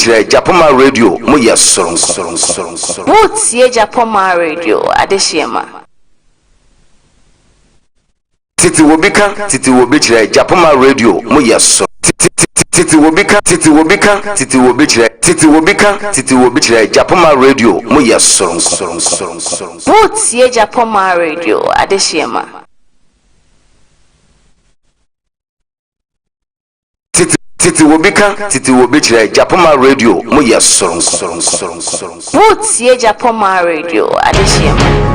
chire Japoma radio mo ye soron. What's ye Japoma radio adeshema? Titi wobika chire Japoma radio mo ye soron. Titi wobika chire Japoma radio mo ye soron. What's ye Japoma radio adeshema? Titi wobika chire Japoma radio mo ye soron. What's ye Japoma radio adeshema?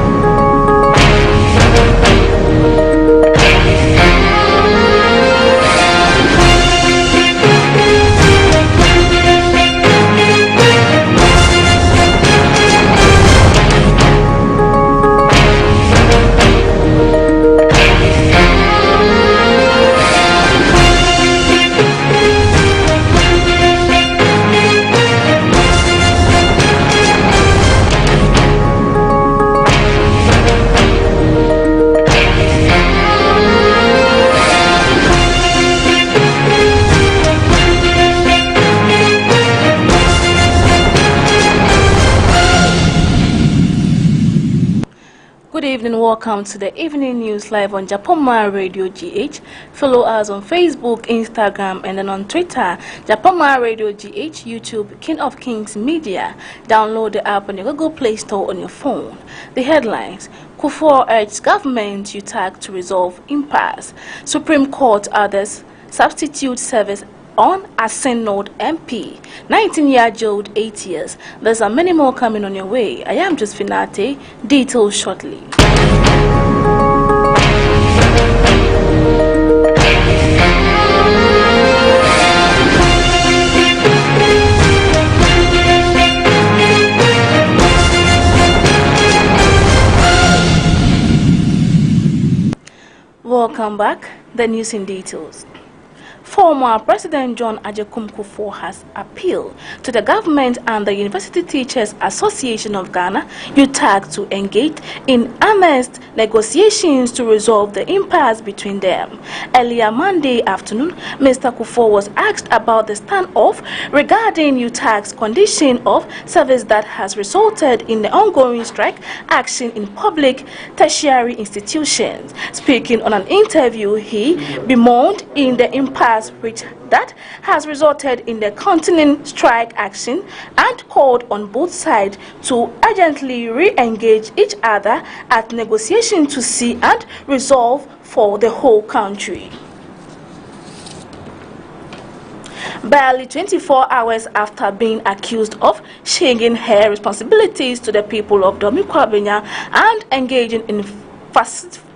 Good evening, welcome to the evening news live on Japoma Radio GH. Follow us on Facebook, Instagram, and then on Twitter, Japoma Radio GH, YouTube, King of Kings Media. Download the app on your Google Play Store on your phone. The headlines: Kufuor urges government UTAG to resolve impasse. Supreme Court orders substitute service on Assin MP. 19-year jailed 8 years. There's a many more coming on your way. I am Josephine Ate. Details shortly. Welcome back. The news in details. Former President John Agyekum Kufuor has appealed to the government and the University Teachers Association of Ghana, UTAG, to engage in earnest negotiations to resolve the impasse between them. Earlier Monday afternoon, Mr. Kufuor was asked about the standoff regarding UTAG's condition of service that has resulted in the ongoing strike action in public tertiary institutions. Speaking on an interview, he bemoaned in the impasse which that has resulted in the continuing strike action and called on both sides to urgently re-engage each other at negotiation to see and resolve for the whole country. Barely 24 hours after being accused of shirking her responsibilities to the people of Domikwabenya and engaging in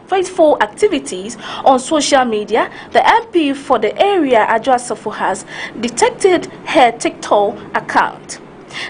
faithful activities on social media, the MP for the area, Adwoa has detected her TikTok account.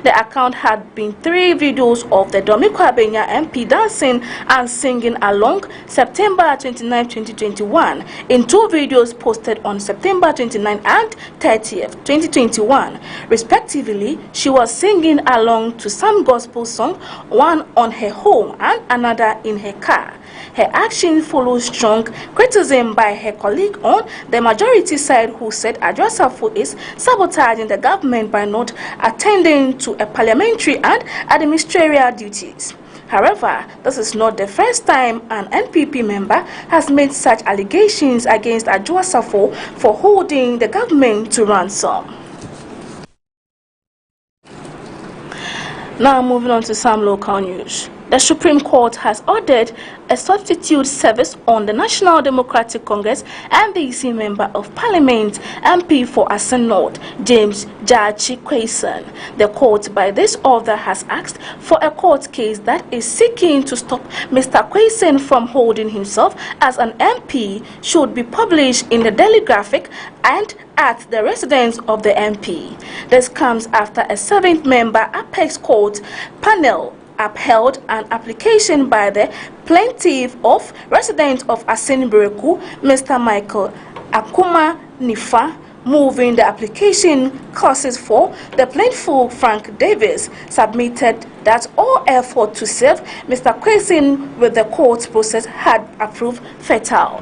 The account had been 3 videos of the Domikwabenya MP dancing and singing along September 29, 2021. In 2 videos posted on September 29 and 30th, 2021, respectively, she was singing along to some gospel song, one on her home and another in her car. Her action follows strong criticism by her colleague on the majority side, who said Adwoa is sabotaging the government by not attending to a parliamentary and administrative duties. However, this is not the first time an NPP member has made such allegations against Adwoa for holding the government to ransom. Now moving on to some local news. The Supreme Court has ordered a substitute service on the National Democratic Congress NDC Member of Parliament MP for Assin North, James Gyakye Quayson. The court by this order has asked for a court case that is seeking to stop Mr. Quayson from holding himself as an MP should be published in the Daily Graphic and at the residence of the MP. This comes after a 7th-member Apex Court panel upheld an application by the plaintiff of resident of Assin Bereku, Mr. Michael Akuma Nifa, moving the application clauses for the plaintiff Frank Davis submitted that all effort to save Mr. Quayson with the court process had proved fatal.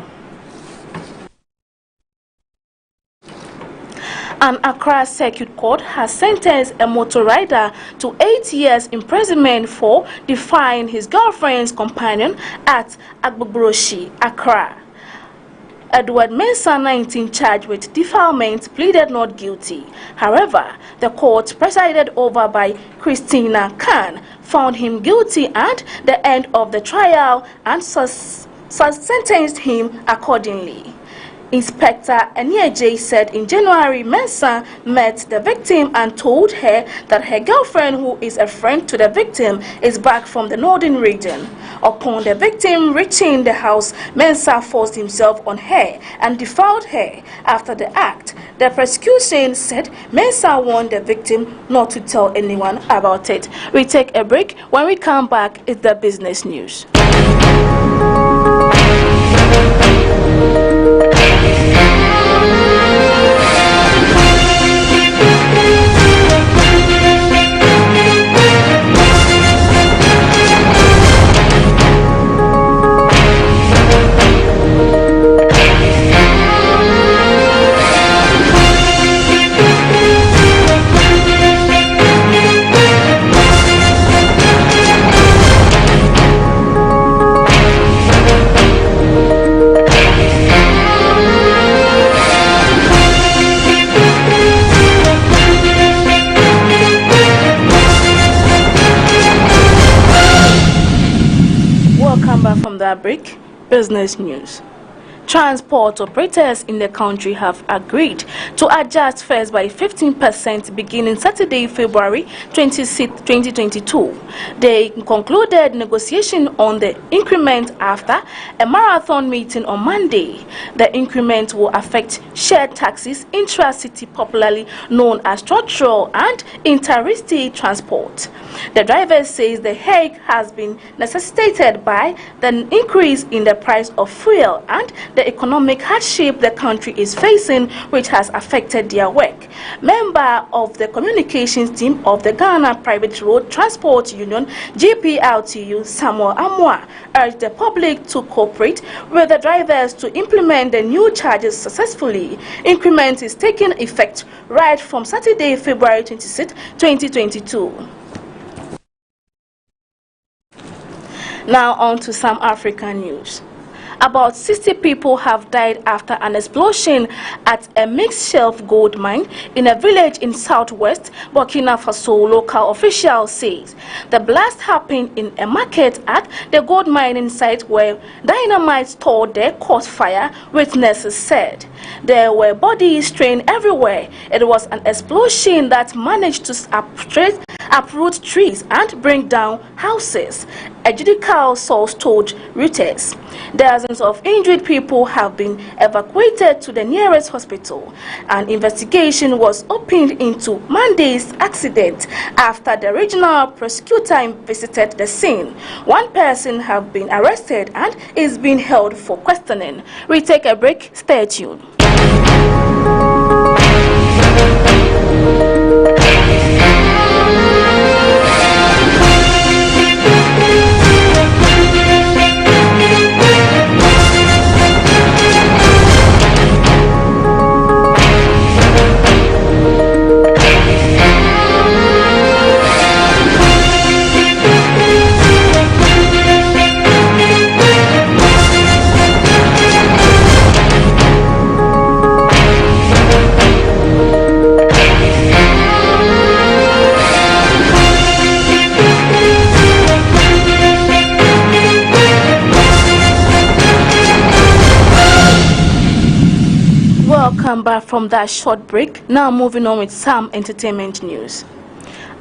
An Accra Circuit Court has sentenced a motor rider to 8 years imprisonment for defying his girlfriend's companion at Agbobroshi, Accra. Edward Mensah, 19, charged with defilement, pleaded not guilty. However, the court, presided over by Christina Khan, found him guilty at the end of the trial and sentenced him accordingly. Inspector Eniaje said in January, Mensah met the victim and told her that her girlfriend, who is a friend to the victim, is back from the northern region. Upon the victim reaching the house, Mensah forced himself on her and defiled her. After the act, the prosecution said Mensah warned the victim not to tell anyone about it. We take a break. When we come back, it's the business news. From that break, business news. Transport operators in the country have agreed to adjust fares by 15% beginning Saturday, February 26, 2022. They concluded negotiation on the increment after a marathon meeting on Monday. The increment will affect shared taxis, intra-city, popularly known as structural and inter-city transport. The driver says the hike has been necessitated by the increase in the price of fuel and the economic hardship the country is facing, which has affected their work. Member of the communications team of the Ghana Private Road Transport Union, GPRTU, Samuel Amwa, urged the public to cooperate with the drivers to implement the new charges successfully. Increment is taking effect right from Saturday, February 26, 2022. Now on to some African news. About 60 people have died after an explosion at a mixed shelf gold mine in a village in southwest Burkina Faso, local officials say. The blast happened in a market at the gold mining site where dynamite stored there caught fire, witnesses said. There were bodies strewn everywhere. It was an explosion that managed to uproot trees and bring down houses, a judicial source told Reuters. Dozens of injured people have been evacuated to the nearest hospital. An investigation was opened into Monday's accident after the regional prosecutor visited the scene. One person has been arrested and is being held for questioning. We take a break. Stay tuned. Welcome back from that short break. Now moving on with some entertainment news.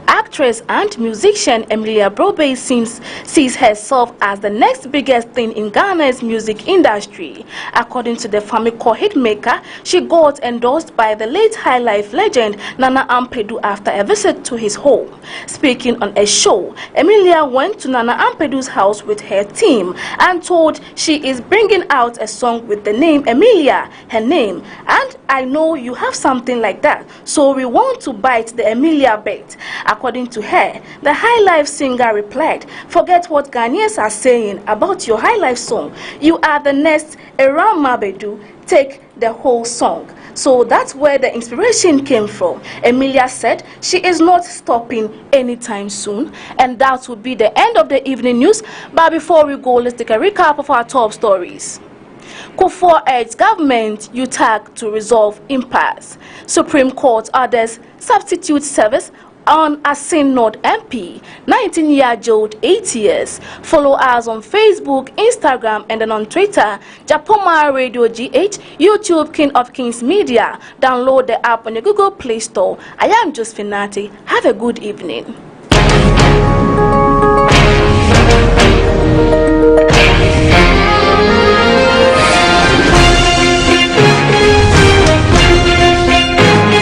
Actress and musician Emilia Brobe sees herself as the next biggest thing in Ghana's music industry. According to the Famiko hitmaker, she got endorsed by the late High Life legend Nana Ampadu after a visit to his home. Speaking on a show, Emilia went to Nana Ampedu's house with her team and told she is bringing out a song with the name Emilia, her name, and I know you have something like that, so we want to bite the Emilia bait. According to her, the High Life singer replied, "Forget what Ghanaians are saying about your High Life song. You are the next Eram Mabedu. Take the whole song." So that's where the inspiration came from. Emilia said she is not stopping anytime soon, and that would be the end of the evening news. But before we go, let's take a recap of our top stories. Kufuor urged government UTAG to resolve impasse. Supreme Court orders substitute service on Asin Nord MP, 19-year jailed 8 years. Follow us on Facebook, Instagram, and then on Twitter, Japoma Radio GH, YouTube King of Kings Media. Download the app on the Google Play Store. I am Josephine Nati. Have a good evening.